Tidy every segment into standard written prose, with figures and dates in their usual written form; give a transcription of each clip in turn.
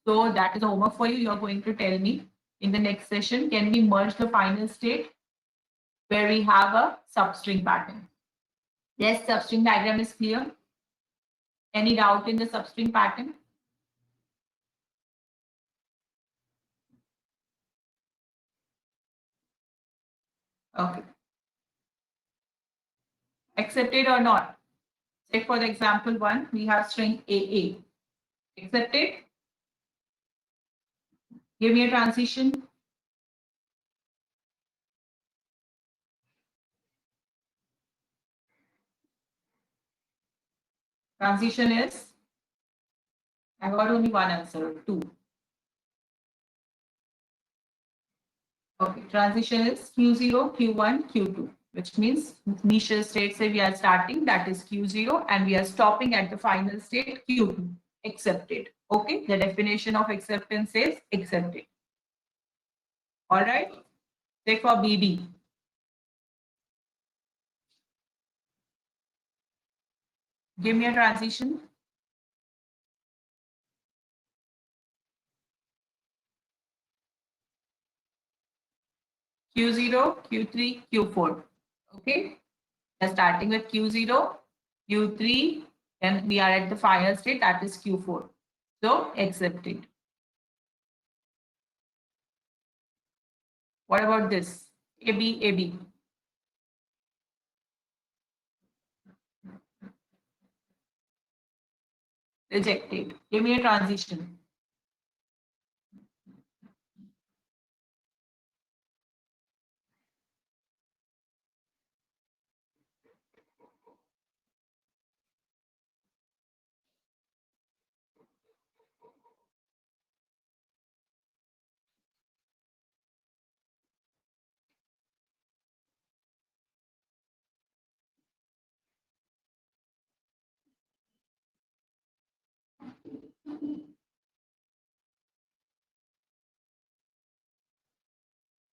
So that is homework for you. You are going to tell me in the next session, can we merge the final state where we have a substring pattern? Yes, substring diagram is clear. Any doubt in the substring pattern? Okay. Accepted or not? Take for the example one, we have string AA. Accepted? Give me a transition. Transition is, I got only one answer, two. Okay, transition is Q0, Q1, Q2, which means initial state say we are starting, that is Q0, and we are stopping at the final state Q2. Accepted. Okay, the definition of acceptance is accepted. All right, take for BB. Give me a transition. Q0, Q3, Q4. Okay, we are starting with Q0, Q3, then we are at the final state, that is Q4. So accepted. What about this? AB, AB. Rejected. Give me a transition.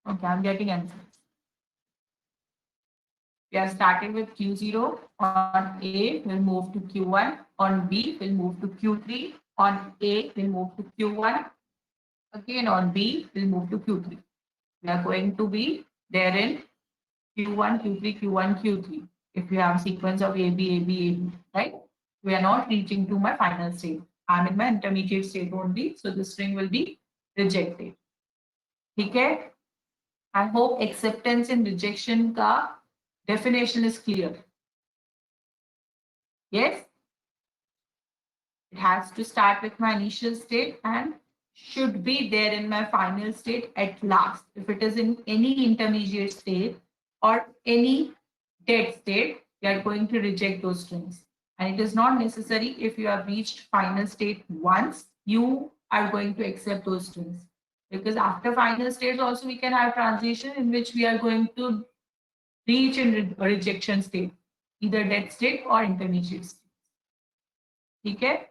Okay, I'm getting answers. We are starting with Q0. On A, we'll move to Q1. On B, we'll move to Q3. On A, we'll move to Q1. Again, on B, we'll move to Q3. We are going to be there in Q1, Q3, Q1, Q3. If you have sequence of A, B, A, B, A, B, right? We are not reaching to my final state. I'm in my intermediate state only. So the string will be rejected. Okay? I hope acceptance and rejection ka definition is clear. Yes? It has to start with my initial state and should be there in my final state at last. If it is in any intermediate state or any dead state, we are going to reject those strings. And it is not necessary if you have reached final state once, you are going to accept those strings. Because after final states also we can have transition in which we are going to reach in rejection state, either dead state or intermediate state. Okay?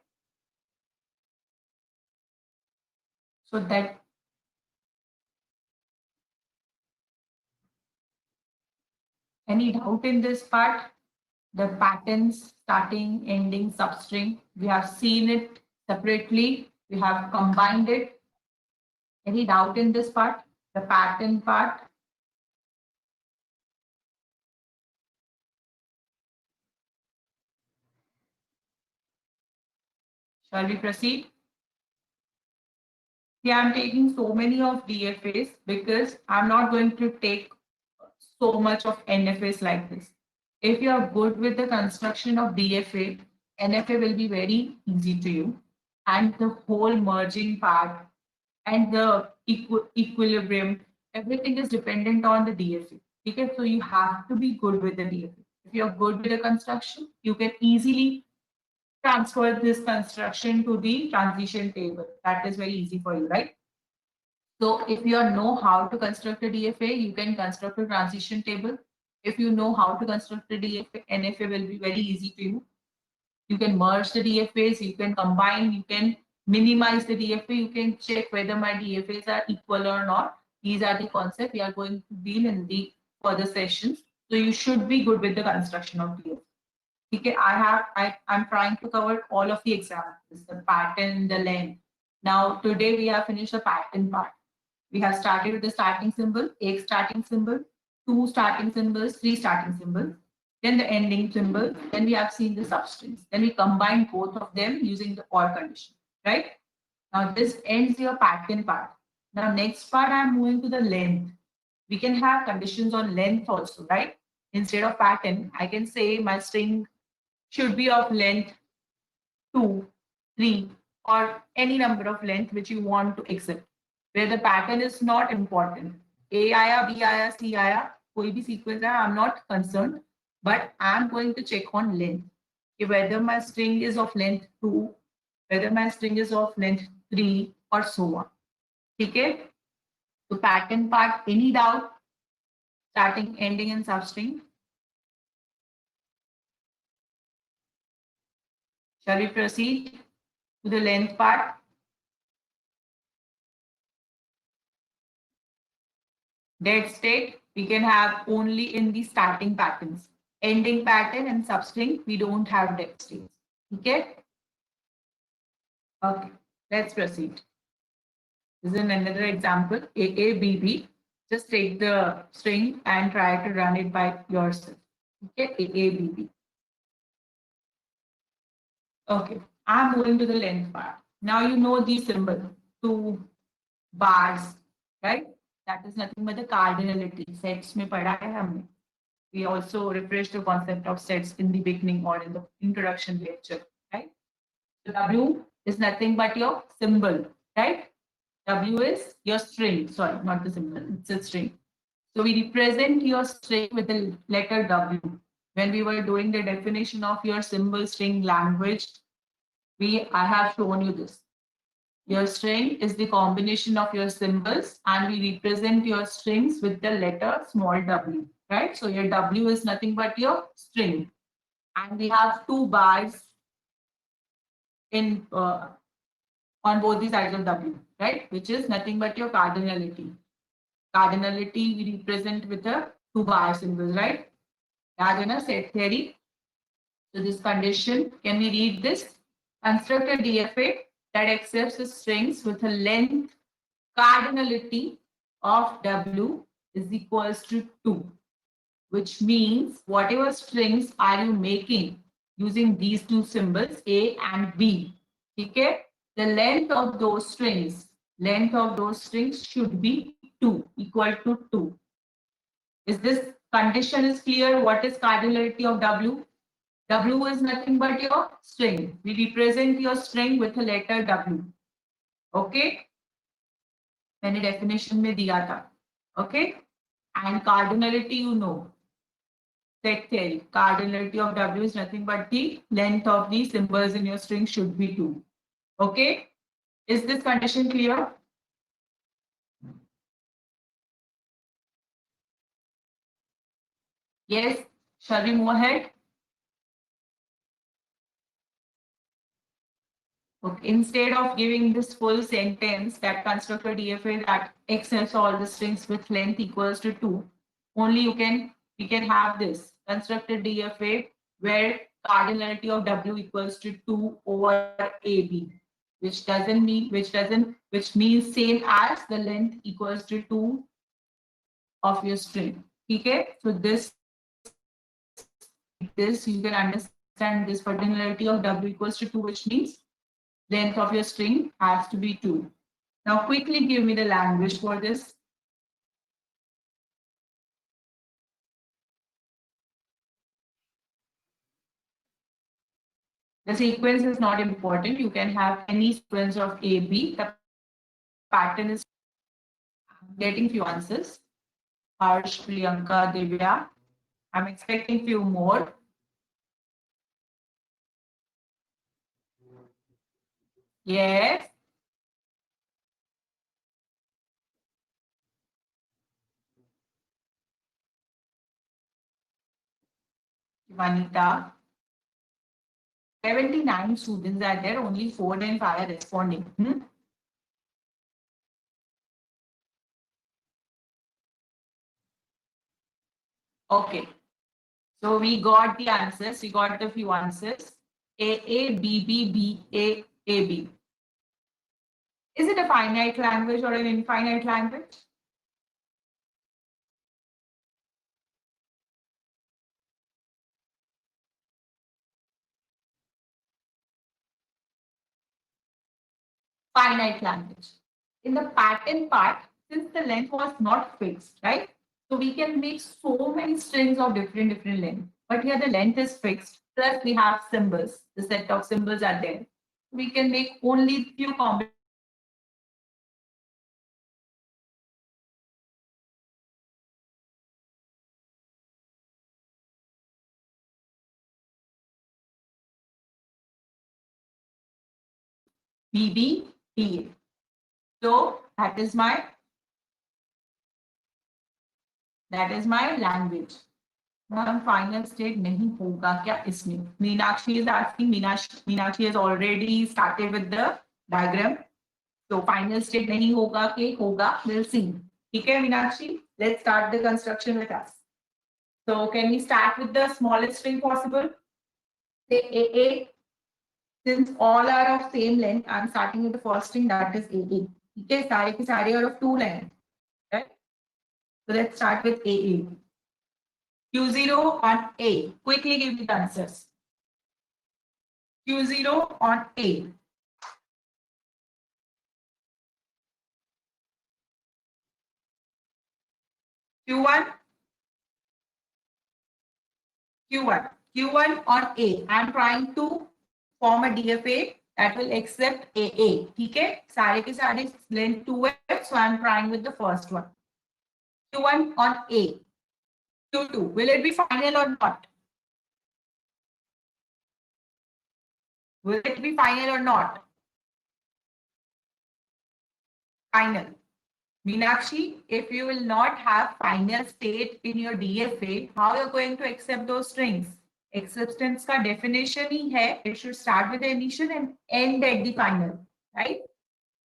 So that any doubt in this part? The patterns starting, ending, substring, we have seen it separately. We have combined it. Any doubt in this part? The pattern part? Shall we proceed? Yeah, I'm taking so many of DFAs because I'm not going to take so much of NFAs like this. If you are good with the construction of DFA, NFA will be very easy to you. And the whole merging part and the equilibrium, everything is dependent on the DFA. Okay, so you have to be good with the DFA. If you're good with the construction, you can easily transfer this construction to the transition table. That is very easy for you, right? So if you know how to construct a DFA, you can construct a transition table. If you know how to construct a DFA, NFA will be very easy to you. You can merge the DFAs, you can combine, you can minimize the DFA, you can check whether my DFAs are equal or not. These are the concepts we are going to deal in the further sessions. So you should be good with the construction of DFA. Okay, I'm trying to cover all of the examples, the pattern, the length. Now, today we have finished the pattern part. We have started with the starting symbol, एक starting symbol, two starting symbols, three starting symbols, then the ending symbol, then we have seen the substrings. Then we combine both of them using the OR condition, right? Now this ends your pattern part. Now next part I'm moving to the length. We can have conditions on length also, right? Instead of pattern, I can say my string should be of length 2, 3, or any number of length which you want to accept, where the pattern is not important. A आया, B आया, C आया, कोई भी sequence है, I'm not concerned, but I'm going to check on length. Whether my string is of length 2, whether my string is of length 3, or so on. Okay? So pattern part, any doubt? Starting, ending, and substring. Shall we proceed to the length part? Dead state, we can have only in the starting patterns. Ending pattern and substring, we don't have dead states. Okay? Okay, let's proceed. This is another example, AABB. Just take the string and try to run it by yourself. Okay, AABB. Okay, I'm moving to the length part. Now you know the symbol, two bars, right? That is nothing but the cardinality. Sets में पढ़ा है हमने. We also refreshed the concept of sets in the beginning or in the introduction lecture, right? So W is nothing but your symbol, right? W is your string. Sorry, not the symbol. It's a string. So we represent your string with the letter W. When we were doing the definition of your symbol string language, I have shown you this. Your string is the combination of your symbols, and we represent your strings with the letter small w, right? So your W is nothing but your string. And we have two bars in on both the sides of W, right? Which is nothing but your cardinality. Cardinality we represent with the two bar symbols, right? Yaad hai na set theory. So this condition, can we read this? Construct a DFA that accepts the strings with a length cardinality of W is equals to 2, which means whatever strings are you making using these two symbols A and B, okay? The length of those strings should be 2, equal to 2. Is this condition is clear? What is cardinality of W? W is nothing but your string. We represent your string with a letter W. Okay? मैंने definition में दिया था. Okay? And cardinality, you know. Set theory. Cardinality of W is nothing but the length of the symbols in your string should be 2. Okay? Is this condition clear? Yes. Shall we move ahead? Okay. Instead of giving this full sentence that construct a DFA that accepts all the strings with length equals to 2, only we can have this construct a DFA where cardinality of W equals to 2 over AB, which means same as the length equals to 2 of your string. Okay, so this you can understand this cardinality of W equals to 2, which means length of your string has to be 2. Now quickly give me the language for this. The sequence is not important. You can have any sequence of A, B. The pattern is getting few answers. Harsh, Priyanka, Divya. I'm expecting few more. Yes. Vanita. 79 students are there, only 4 and 5 are responding. Okay. So we got the answers. We got the few answers. A, B, B, B, A, B. Is it a finite language or an infinite language? Finite language. In the pattern part, since the length was not fixed, right? So we can make so many strings of different length. But here the length is fixed. Plus we have symbols. The set of symbols are there. We can make only few combinations. BB, PA. So that is my language. Ma'am final state नहीं होगा क्या इसमें? Meenakshi is asking. Meenakshi has already started with the diagram. So final state नहीं होगा कि होगा, we'll see. ठीक है Meenakshi, let's start the construction with us. So can we start with the smallest string possible? Say AA. Since all are of same length, I'm starting with the first string, that is AA. ठीक है, सारे के सारे are of two length, right? So let's start with AA. Q0 on A. Quickly give me the answers. Q0 on A. Q1, Q1, Q1 on A. I'm trying to form a DFA that will accept AA. ठीक है, सारे के सारे length 2 है, so I'm trying with the first one. Q1 on A. Q2, will it be final or not? Will it be final or not? Final. Meenakshi, if you will not have final state in your DFA, how you're going to accept those strings? Acceptance का definition ही है, it should start with the initial and end at the final, right?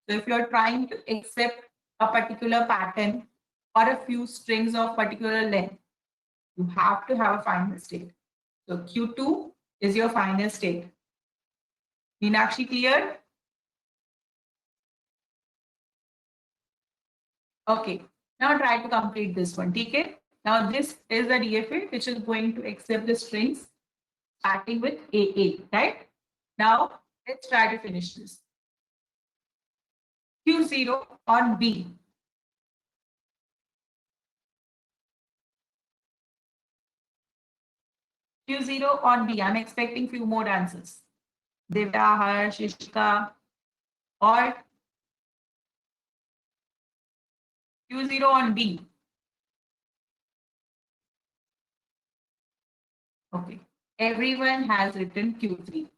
So if you're trying to accept a particular pattern or a few strings of particular length, you have to have a final state. So Q2 is your final state. Meenakshi, clear? Okay, now try to complete this one. Okay, now this is the DFA which is going to accept the strings starting with AA, right? Now let's try to finish this. Q0 on B. Q0 on B. I'm expecting few more answers. Divya, Harsh, Ishika, or Q0 on B. Okay, everyone has written Q3.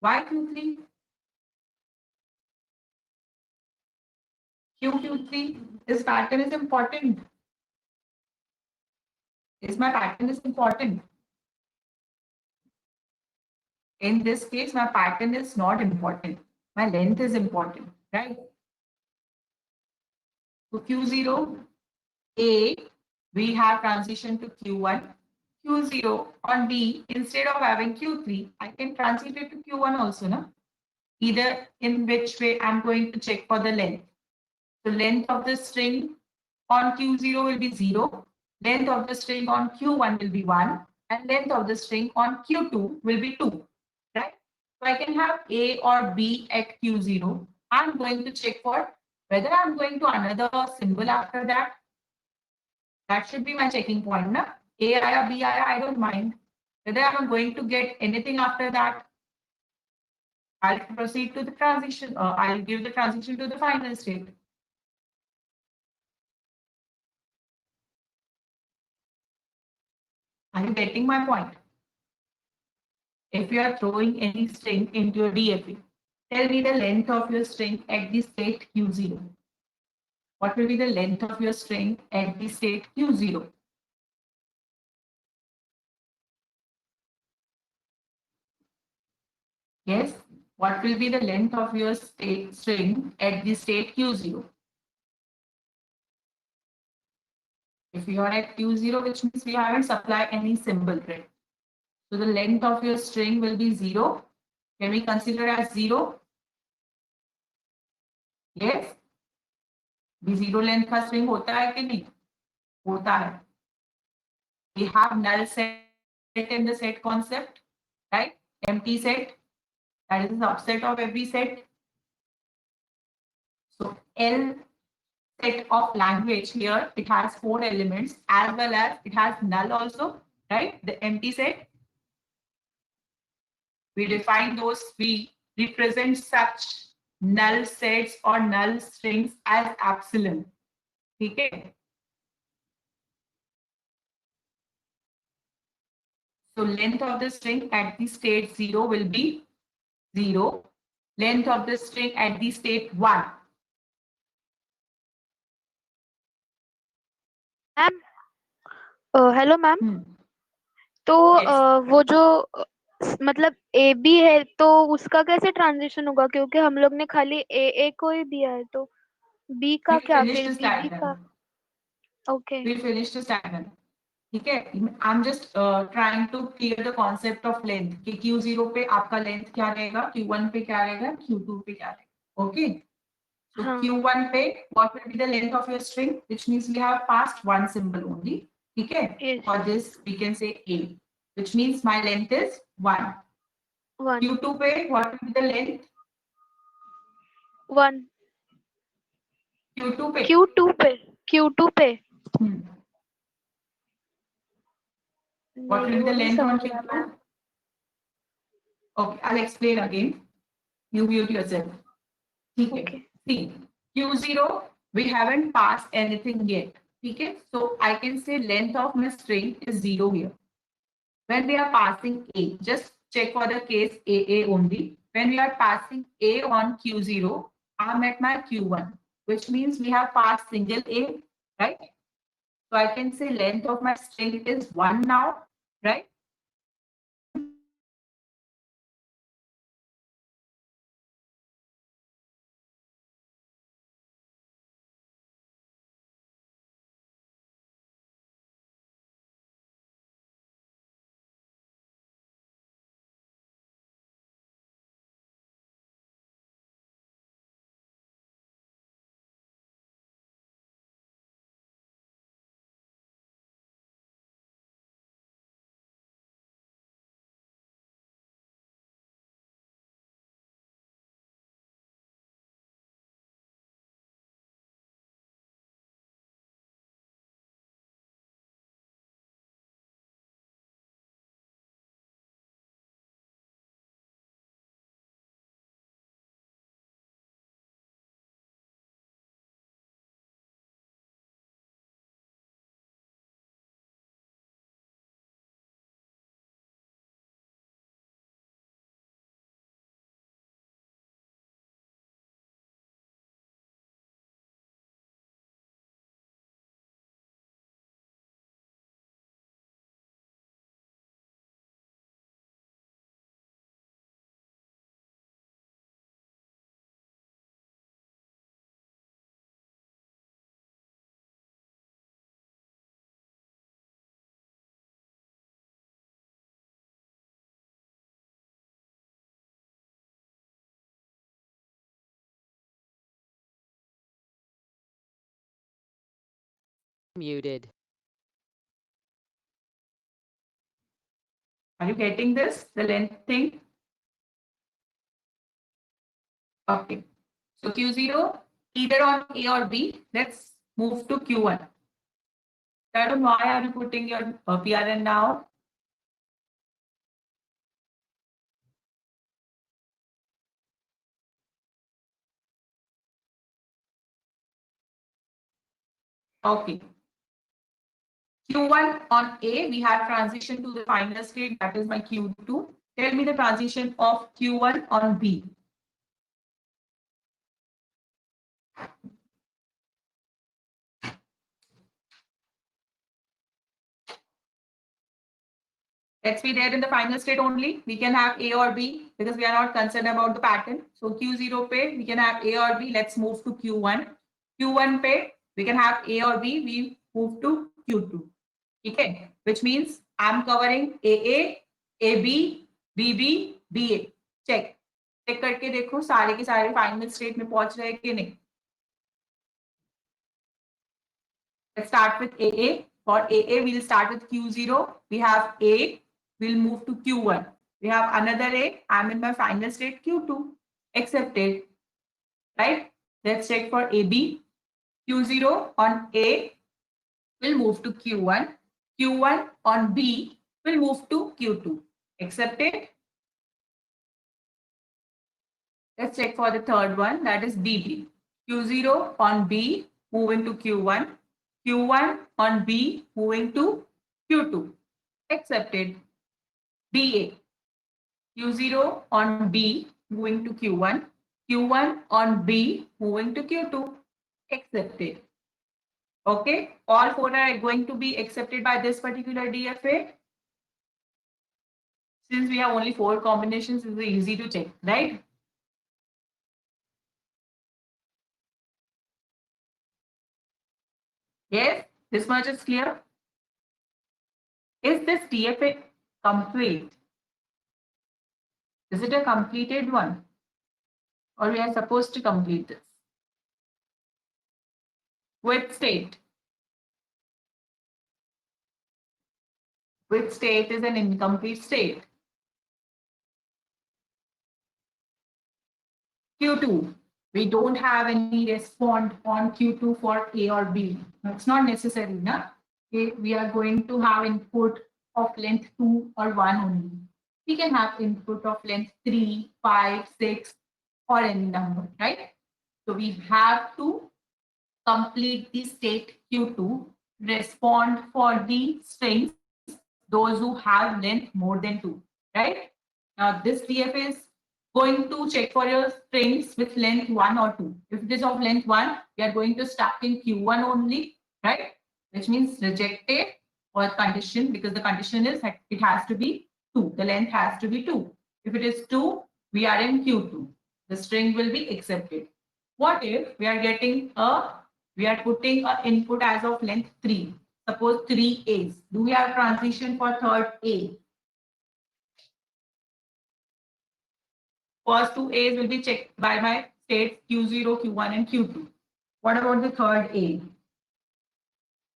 Why Q3? Q3, this pattern is important. My pattern is important. In this case, my pattern is not important. My length is important, right? So Q0, A, we have transition to Q1. Q0 on B, instead of having Q3, I can transit it to Q1 also, no? Either in which way I'm going to check for the length. The length of the string on Q0 will be 0. Length of the string on Q1 will be 1. And length of the string on Q2 will be 2, right? So I can have A or B at Q0. I'm going to check for whether I'm going to another symbol after that. That should be my checking point. Na? A, or B, I don't mind. Whether I'm going to get anything after that, I'll proceed to the transition. I'll give the transition to the final state. Are you getting my point? If you are throwing any string into your DFA, tell me the length of your string at the state Q0. What will be the length of your string at the state Q0? Yes, what will be the length of your state string at the state Q0? If you are at Q0, which means we haven't supplied any symbol, right? So the length of your string will be 0. Can we consider as 0? Yes, भी zero length का string होता है कि नहीं? होता है. We have null set in the set concept, right? Empty set, that is a subset of every set. So L set of language here, it has 4 elements as well as it has null also, right? The empty set, we define those, we represent such null sets or null strings as epsilon. Okay. So length of the string at the state 0 will be 0. Length of the string at the state 1. Ma'am, hello ma'am. Hmm. तो Yes. वो जो मतलब A B है तो उसका कैसे transition होगा, क्योंकि हम लोग ने खाली ए को ही दिया है, तो बी का We'll क्या finish फिर, this बी बी का? diagram. Okay. We'll finish this diagram. ठीक है, I'm just trying to clear the concept of length कि Q0 पे आपका length क्या रहेगा, Q1 पे क्या रहेगा, Q2 पे क्या रहेगा. Okay. So हाँ। Q1 पे what will be the length of your string, which means we have passed one symbol only. ठीक है. Yes. For this we can say A, which means my length is 1. 1 Q2 पे what will be the length? 1 Q2 पे. Q2 पे Hmm. What will नहीं, be वो the नहीं length on समझ आया Q2? Ma'am. Okay, I'll explain again. You mute yourself. ठीक है. Okay. See, Q0, we haven't passed anything yet. Okay, so I can say length of my string is 0 here. When we are passing A, just check for the case AA only. When we are passing A on Q0, I'm at my Q1, which means we have passed single A, right? So I can say length of my string is 1 now, right? Muted. Are you getting this? The length thing? Okay. So Q0, either on A or B. Let's move to Q1. Tarun, why are you putting your PRN now? Okay. Q1 on A, we have transition to the final state, that is my Q2. Tell me the transition of Q1 on B. Let's be there in the final state only. We can have A or B because we are not concerned about the pattern. So Q0 pay, we can have A or B. Let's move to Q1. Q1 pay, we can have A or B. We move to Q2. Okay, which means I'm covering AA, AB, BB, BA. Check. Check करके देखो सारे के सारे final state में पहुंच रहे कि नहीं. Let's start with AA. For AA, we'll start with Q0. We have A. We'll move to Q1. We have another A. I'm in my final state Q2. Accepted. Right? Let's check for AB. Q0 on A will move to Q1. Q1 on B will move to Q2. Accepted? Let's check for the third one, that is BB. Q0 on B moving to Q1. Q1 on B moving to Q2. Accepted. DA. Q0 on B moving to Q1. Q1 on B moving to Q2. Accepted. Okay, all four are going to be accepted by this particular DFA. Since we have only four combinations, it's easy to check, right? Yes, this much is clear. Is this DFA complete? Is it a completed one? Or we are supposed to complete this? With state. With state is an incomplete state. Q2. We don't have any respond on Q2 for A or B. It's not necessary, na? Okay, we are going to have input of length 2 or 1 only. We can have input of length 3, 5, 6 or any number, right? So we have to complete the state Q2, respond for the strings, those who have length more than 2, right? Now this DFA is going to check for your strings with length 1 or 2. If it is of length 1, we are going to start in Q1 only, right? Which means rejected or condition, because the condition is that it has to be 2. The length has to be 2. If it is 2, we are in Q2. The string will be accepted. What if we are putting an input as of length 3? Suppose 3 A's. Do we have transition for third A? First two A's will be checked by my states Q0, Q1, and Q2. What about the third A?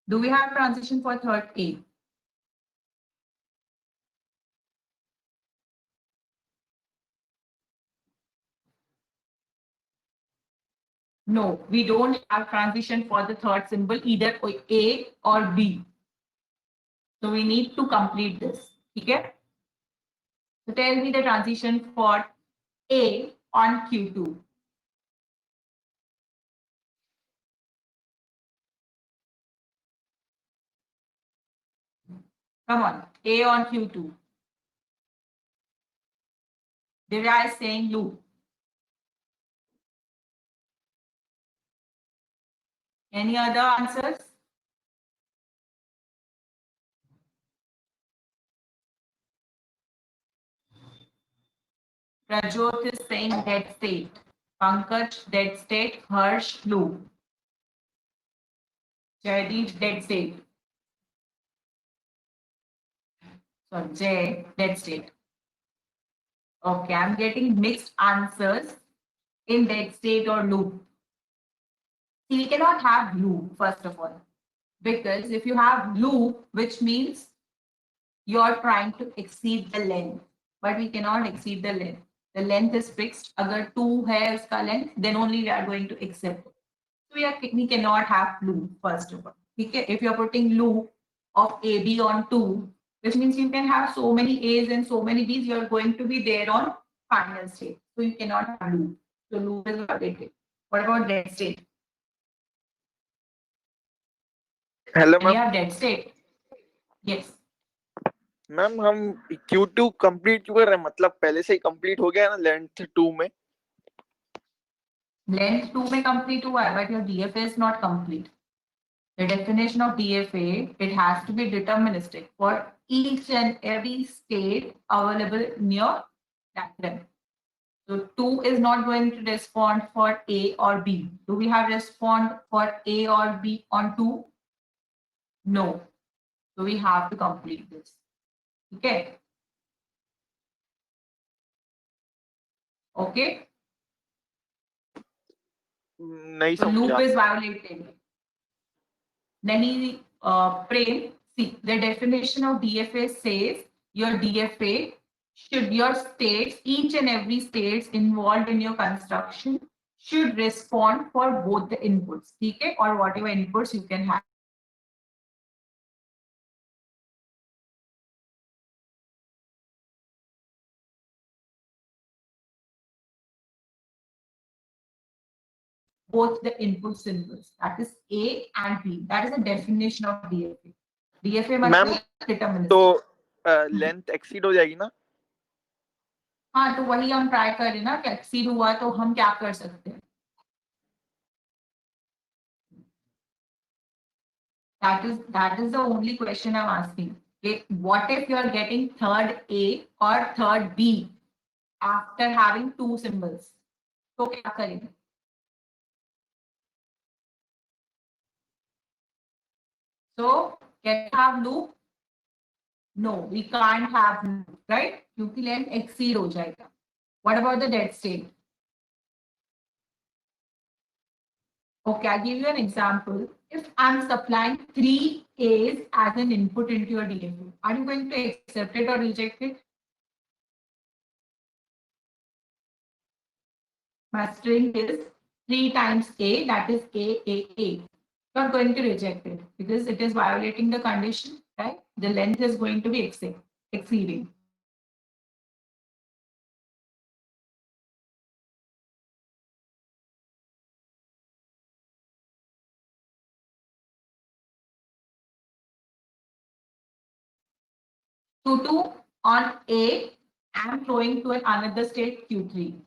Do we have transition for third A? No, we don't have transition for the third symbol, either A or B. So we need to complete this. Okay? So tell me the transition for A on Q2. Come on, A on Q2. Divya is saying loop. Any other answers? Rajot is saying dead state. Pankaj, dead state. Harsh, loop. Jaideep, dead state. Sorry, Jay, dead state. Okay, I'm getting mixed answers in dead state or loop. See, we cannot have loop, first of all, because if you have loop, which means you're trying to exceed the length, but we cannot exceed the length. The length is fixed. Agar 2 hai uska length, then only we are going to accept it. So we cannot have loop, first of all. Okay? If you're putting loop of AB on 2, which means you can have so many A's and so many B's, you're going to be there on final state. So you cannot have loop. So loop is validated. What about dead state? Hello Can you ma'am have dead state? Yes. Ma'am हम Q2 complete क्यों कर रहे हैं मतलब पहले से ही complete हो गया है ना लेंथ 2 में Length 2 may complete हुआ है, but your DFA is not complete. The definition of DFA, it has to be deterministic for each and every state available in your diagram. So 2 is not going to respond for A or B. Do we have respond for A or B on 2? No. So we have to complete this. Okay. Okay. नहीं So loop समझा is violated. Nahi, Prem, see, the definition of DFA says your DFA should, your states, each and every states involved in your construction should respond for both the inputs, okay, or whatever inputs you can have. Both the input symbols, that is A and B. That is the definition of DFA. DFA ma'am मतलब deterministic. तो length exceed हो जाएगी ना? हाँ, तो वही हम try कर रहे हैं ना कि एक्सीड हुआ तो हम क्या कर सकते हैं. That is the only question I'm asking. Okay, what if you are getting third A or third B after having two symbols? तो क्या करेंगे? So can we have loop? No, we can't have loop, right? क्योंकि length exceed हो जाएगा. What about the dead state? Okay, I'll give you an example. If I'm supplying 3 A's as an input into your DFA, are you going to accept it or reject it? My string is 3 times A, that is A. You are going to reject it because it is violating the condition, right? The length is going to be exceeding. Q2 on A, I'm flowing to another state Q3.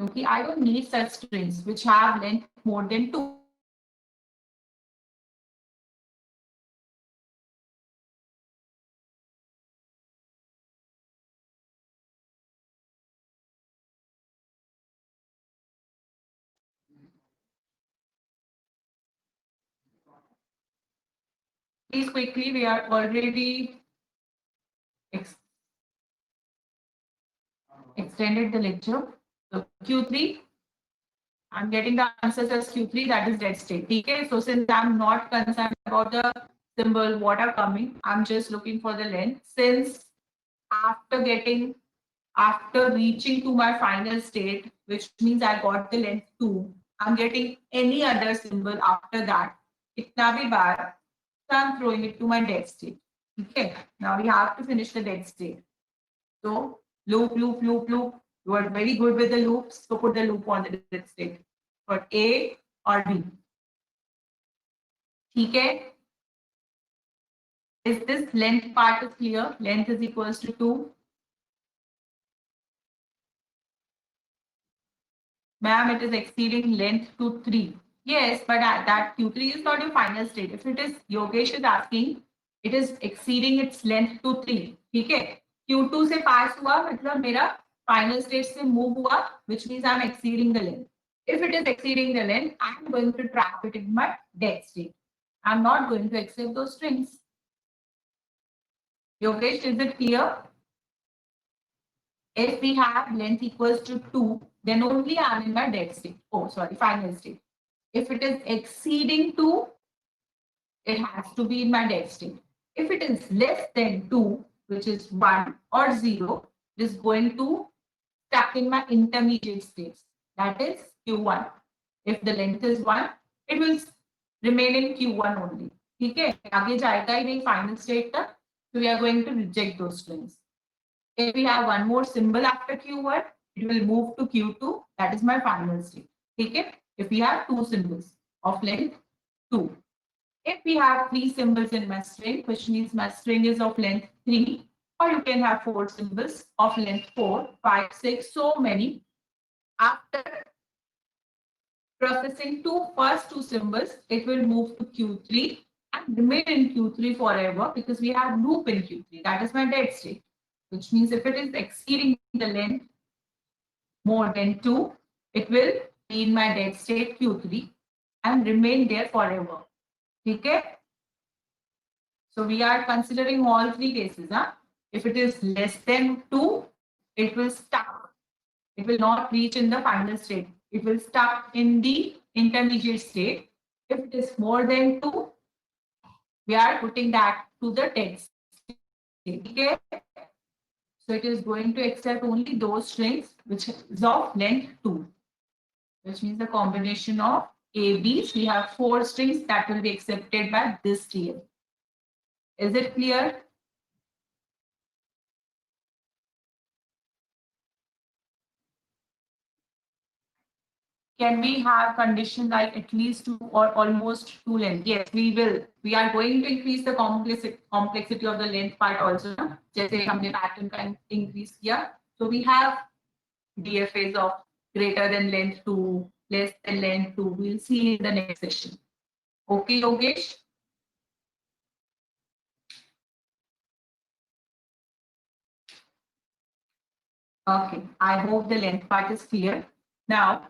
Okay, I don't need such strings which have length more than 2. Please quickly, we are already extended the lecture. So Q3, I'm getting the answers as Q3, that is dead state. Okay, so since I'm not concerned about the symbol, what are coming, I'm just looking for the length. Since after reaching to my final state, which means I got the length 2, I'm getting any other symbol after that. Itna bhi baar, so I'm throwing it to my dead state. Okay, now we have to finish the dead state. So loop. You are very good with the loops, so put the loop on the dead state for A or B. Okay. Is this length part is clear? Length is equals to 2. Ma'am, it is exceeding length to 3. Yes, but that Q3 is not your final state. If it is, Yogesh is asking, it is exceeding its length to 3. Okay. Q2 से pass हुआ मतलब मेरा final state से move हुआ, which means I'm exceeding the length. If it is exceeding the length, I'm going to trap it in my dead state. I'm not going to accept those strings. Yogesh, is it clear? If we have length equals to 2, then only I'm in my dead state. Oh, sorry, final state. If it is exceeding 2, it has to be in my dead state. If it is less than 2, which is 1 or 0, it is going to stuck in my intermediate states. That is Q1. If the length is 1, it will remain in Q1 only. Okay, आगे जाएगा ही नहीं final state तक. So we are going to reject those strings. If we have one more symbol after Q1, it will move to Q2. That is my final state. Okay. If we have two symbols of length 2. If we have 3 symbols in my string, which means my string is of length 3, or you can have 4 symbols of length 4, 5, 6, so many. After processing first two symbols, it will move to Q3 and remain in Q3 forever because we have loop in Q3. That is my dead state, which means if it is exceeding the length more than 2, it will be in my dead state Q3 and remain there forever. Okay? So we are considering all 3 cases. Huh? If it is less than 2, it will stuck. It will not reach in the final state. It will stuck in the intermediate state. If it is more than 2, we are putting that to the text. Okay? So it is going to accept only those strings which is of length 2, which means the combination of ABs. We have 4 strings that will be accepted by this TL. Is it clear? Can we have condition like at least 2 or almost 2 length? Yes, we will. We are going to increase the complexity of the length part also. जैसे हमने pattern का increase किया. So we have DFAs of greater than length 2, less than length 2. We'll see in the next session. Okay, Yogesh? Okay, I hope the length part is clear. Now,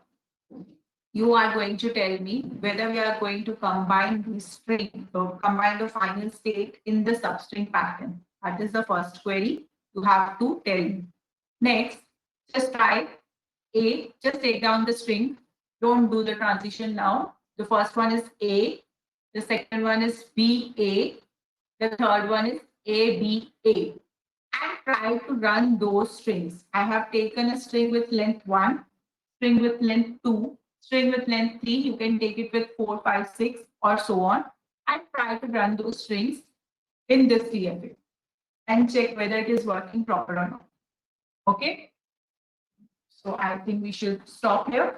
you are going to tell me whether we are going to combine the string, so combine the final state in the substring pattern. That is the first query you have to tell me. Next, just try A, just take down the string. Don't do the transition now. The first one is A, the second one is BA, the third one is ABA. And try to run those strings. I have taken a string with length 1, string with length 2, string with length 3. You can take it with 4, 5, 6, or so on. And try to run those strings in this DFA and check whether it is working proper or not. Okay. So I think we should stop here.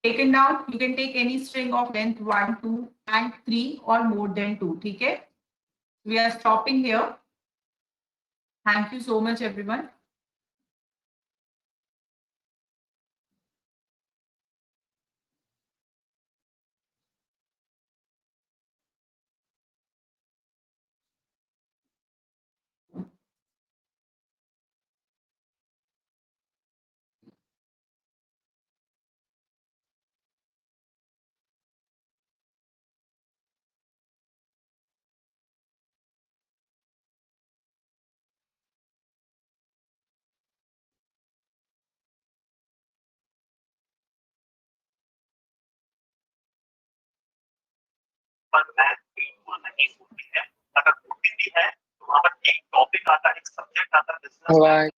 Taken down, you can take any string of length 1, 2, and 3 or more than 2. Okay. We are stopping here. Thank you so much, everyone. पर math बिल्कुल नहीं होती है। अगर होती भी है तो वहाँ पर एक टॉपिक आता है, एक सब्जेक्ट आता है, बिजनेस